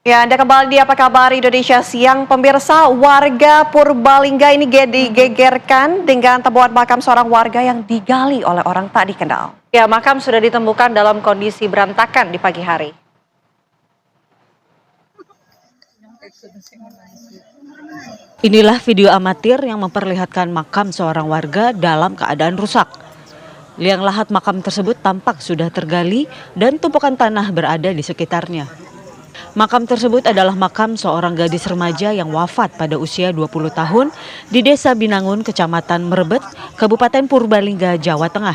Ya, Anda kembali di Apa Kabar Indonesia Siang. Pemirsa, warga Purbalingga ini digegerkan dengan temuan makam seorang warga yang digali oleh orang tak dikenal. Ya, makam sudah ditemukan dalam kondisi berantakan di pagi hari. Inilah video amatir yang memperlihatkan makam seorang warga dalam keadaan rusak. Liang lahat makam tersebut tampak sudah tergali dan tumpukan tanah berada di sekitarnya. Makam tersebut adalah makam seorang gadis remaja yang wafat pada usia 20 tahun di Desa Binangun, Kecamatan Merebet, Kabupaten Purbalingga, Jawa Tengah.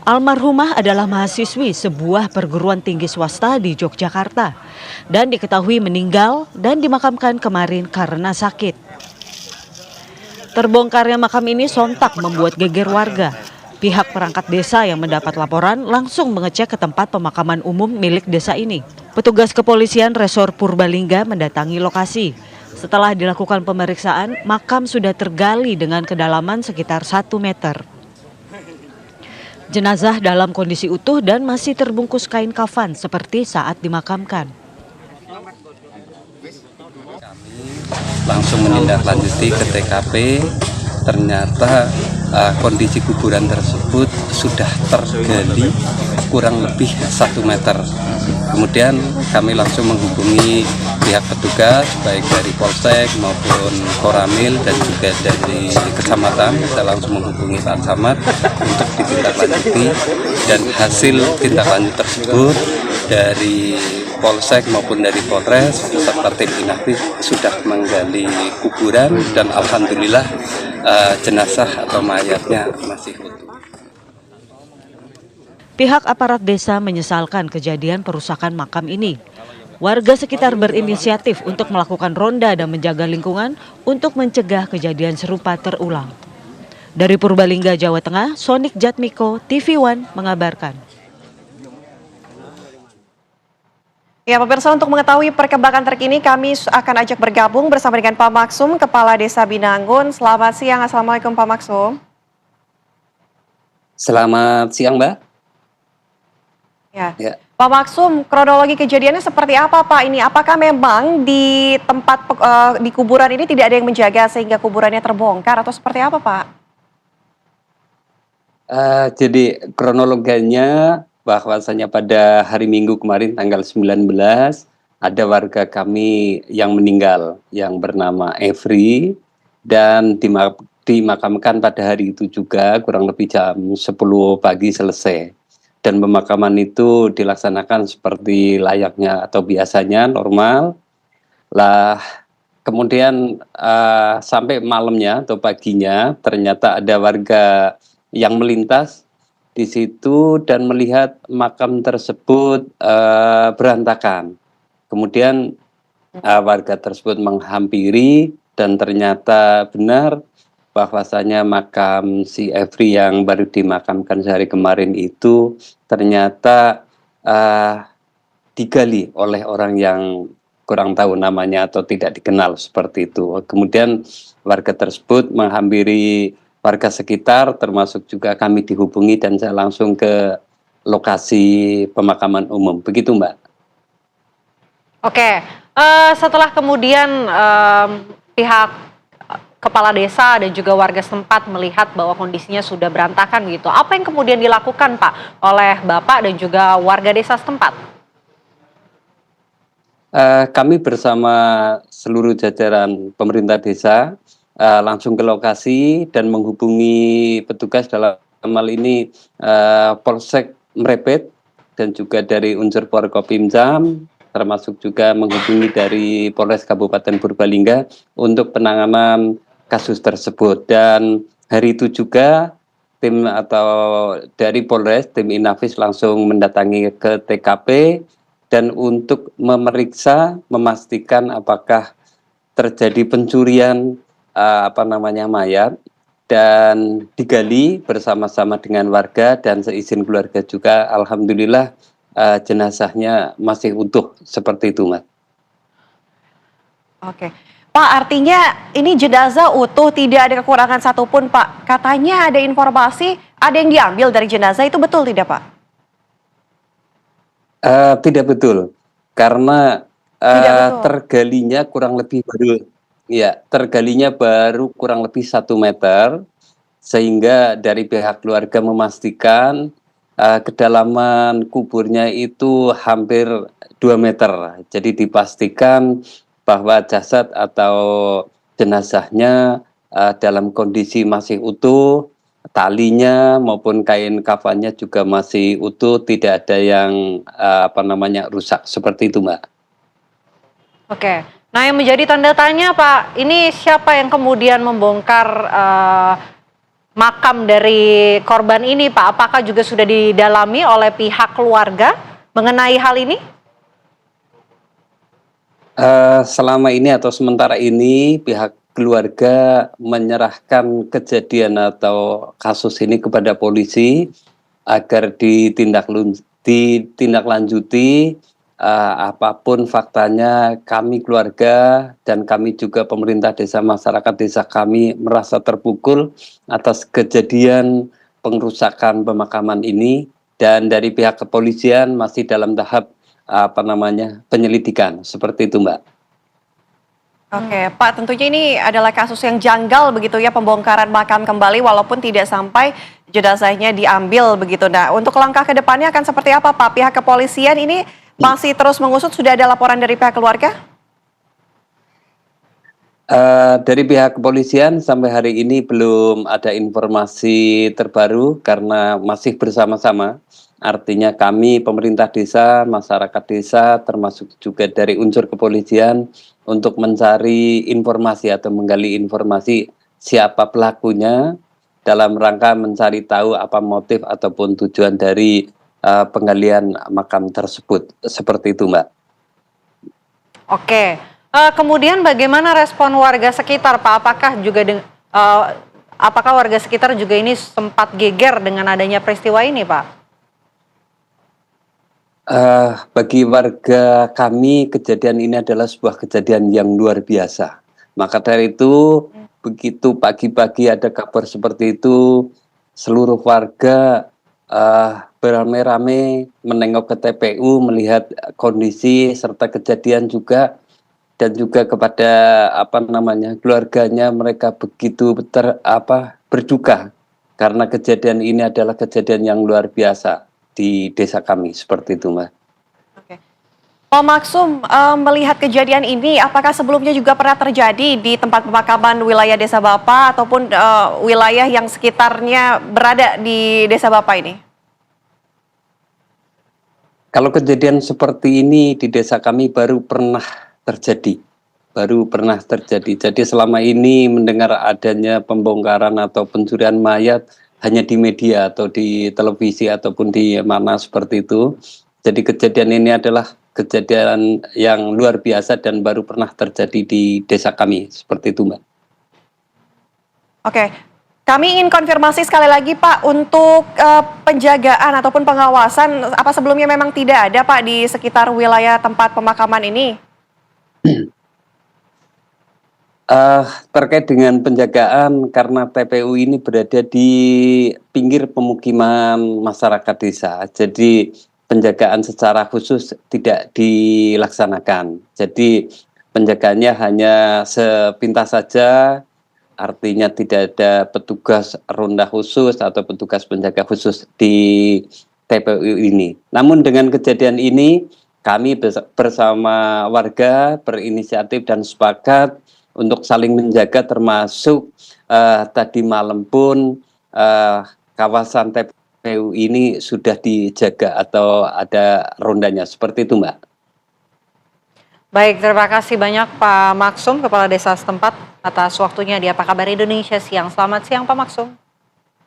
Almarhumah adalah mahasiswi sebuah perguruan tinggi swasta di Yogyakarta dan diketahui meninggal dan dimakamkan kemarin karena sakit. Terbongkarnya makam ini sontak membuat geger warga. Pihak perangkat desa yang mendapat laporan langsung mengecek ke tempat pemakaman umum milik desa ini. Petugas kepolisian Resor Purbalingga mendatangi lokasi. Setelah dilakukan pemeriksaan, makam sudah tergali dengan kedalaman sekitar 1 meter. Jenazah dalam kondisi utuh dan masih terbungkus kain kafan seperti saat dimakamkan. Langsung menindaklanjuti ke TKP, ternyata kondisi kuburan tersebut sudah tergali kurang lebih 1 meter. Kemudian kami langsung menghubungi pihak petugas baik dari Polsek maupun Koramil dan juga dari kecamatan. Kita langsung menghubungi Pak Camat untuk ditindaklanjuti, dan hasil tindak lanjut tersebut dari Polsek maupun dari Polres serta tim Inafis sudah menggali kuburan, dan alhamdulillah jenazah atau mayatnya masih utuh. Pihak aparat desa menyesalkan kejadian perusakan makam ini. Warga sekitar berinisiatif untuk melakukan ronda dan menjaga lingkungan untuk mencegah kejadian serupa terulang. Dari Purbalingga, Jawa Tengah, Sonik Jatmiko, TV One mengabarkan. Ya, pemirsa, untuk mengetahui perkembangan terkini, kami akan ajak bergabung bersama dengan Pak Maksum, Kepala Desa Binangun. Selamat siang, Assalamualaikum Pak Maksum. Selamat siang, Mbak. Ya. Ya. Pak Maksum, kronologi kejadiannya seperti apa Pak ini? Apakah memang di tempat di kuburan ini tidak ada yang menjaga sehingga kuburannya terbongkar atau seperti apa Pak? Jadi kronologinya bahwasanya pada hari Minggu kemarin tanggal 19 ada warga kami yang meninggal yang bernama Evri, dan dimakamkan pada hari itu juga kurang lebih jam 10 pagi selesai. Dan pemakaman itu dilaksanakan seperti layaknya atau biasanya normal. Lah kemudian sampai malamnya atau paginya ternyata ada warga yang melintas di situ dan melihat makam tersebut berantakan. Kemudian warga tersebut menghampiri, dan ternyata benar bahwasanya makam si Evri yang baru dimakamkan sehari kemarin itu ternyata digali oleh orang yang kurang tahu namanya atau tidak dikenal seperti itu. Kemudian warga tersebut menghampiri warga sekitar, termasuk juga kami dihubungi dan saya langsung ke lokasi pemakaman umum. Begitu, Mbak. Oke, setelah kemudian pihak kepala desa dan juga warga setempat melihat bahwa kondisinya sudah berantakan gitu, apa yang kemudian dilakukan Pak oleh Bapak dan juga warga desa setempat? Kami bersama seluruh jajaran pemerintah desa langsung ke lokasi dan menghubungi petugas dalam hal ini Polsek Merebet dan juga dari unsur Forkopimjam, termasuk juga menghubungi dari Polres Kabupaten Purbalingga untuk penanganan kasus tersebut. Dan hari itu juga tim atau dari Polres, tim Inafis langsung mendatangi ke TKP dan untuk memeriksa, memastikan apakah terjadi pencurian mayat, dan digali bersama-sama dengan warga dan seizin keluarga juga. Alhamdulillah jenazahnya masih utuh seperti itu, Mas. Oke, Pak, artinya ini jenazah utuh, tidak ada kekurangan satupun Pak. Katanya ada informasi ada yang diambil dari jenazah, itu betul tidak Pak? Tidak betul, karena Tidak betul. Tergalinya kurang lebih baru ya, tergalinya baru kurang lebih 1 meter, sehingga dari pihak keluarga memastikan, kedalaman kuburnya itu hampir 2 meter. Jadi dipastikan bahwa jasad atau jenazahnya, dalam kondisi masih utuh, talinya maupun kain kafannya juga masih utuh, tidak ada yang, rusak, seperti itu, Mbak. Oke. Nah, yang menjadi tanda tanya, Pak, ini siapa yang kemudian membongkar makam dari korban ini, Pak? Apakah juga sudah didalami oleh pihak keluarga mengenai hal ini? Selama ini atau sementara ini pihak keluarga menyerahkan kejadian atau kasus ini kepada polisi agar ditindaklanjuti, apapun faktanya. Kami keluarga dan kami juga pemerintah desa, masyarakat desa kami merasa terpukul atas kejadian pengrusakan pemakaman ini, dan dari pihak kepolisian masih dalam tahap penyelidikan, seperti itu, Mbak. Oke, Pak, tentunya ini adalah kasus yang janggal begitu ya, pembongkaran makam kembali walaupun tidak sampai jenazahnya diambil begitu. Nah, untuk langkah ke depannya akan seperti apa, Pak? Pihak kepolisian ini masih terus mengusut, sudah ada laporan dari pihak keluarga? Dari pihak kepolisian sampai hari ini belum ada informasi terbaru karena masih bersama-sama. Artinya kami pemerintah desa, masyarakat desa, termasuk juga dari unsur kepolisian untuk mencari informasi atau menggali informasi siapa pelakunya dalam rangka mencari tahu apa motif ataupun tujuan dari penggalian makam tersebut. Seperti itu, Mbak. Oke. Kemudian bagaimana respon warga sekitar, Pak? Apakah warga sekitar juga ini sempat geger dengan adanya peristiwa ini, Pak? Bagi warga kami, kejadian ini adalah sebuah kejadian yang luar biasa. Maka dari itu, begitu pagi-pagi ada kabar seperti itu, seluruh warga beramai-ramai menengok ke TPU, melihat kondisi serta kejadian juga, dan juga kepada keluarganya, mereka begitu berduka karena kejadian ini adalah kejadian yang luar biasa di desa kami, seperti itu, Mbak. Oke. Pak Maksum, melihat kejadian ini, apakah sebelumnya juga pernah terjadi di tempat pemakaman wilayah desa Bapak ataupun wilayah yang sekitarnya berada di desa Bapak ini? Kalau kejadian seperti ini di desa kami baru pernah terjadi. Jadi selama ini mendengar adanya pembongkaran atau pencurian mayat hanya di media atau di televisi ataupun di mana seperti itu. Jadi kejadian ini adalah kejadian yang luar biasa dan baru pernah terjadi di desa kami, seperti itu, Mbak. Oke, kami ingin konfirmasi sekali lagi, Pak, untuk penjagaan ataupun pengawasan, apa sebelumnya memang tidak ada, Pak, di sekitar wilayah tempat pemakaman ini? Terkait dengan penjagaan, karena TPU ini berada di pinggir pemukiman masyarakat desa, jadi penjagaan secara khusus tidak dilaksanakan. Jadi penjagaannya hanya sepintas saja, artinya tidak ada petugas ronda khusus atau petugas penjaga khusus di TPU ini. Namun dengan kejadian ini, kami bersama warga berinisiatif dan sepakat untuk saling menjaga, termasuk tadi malam pun kawasan TPU ini sudah dijaga atau ada rondanya, seperti itu, Mbak. Baik, terima kasih banyak Pak Maksum, Kepala Desa setempat, atas waktunya di Apa Kabar Indonesia Siang. Selamat siang, Pak Maksum.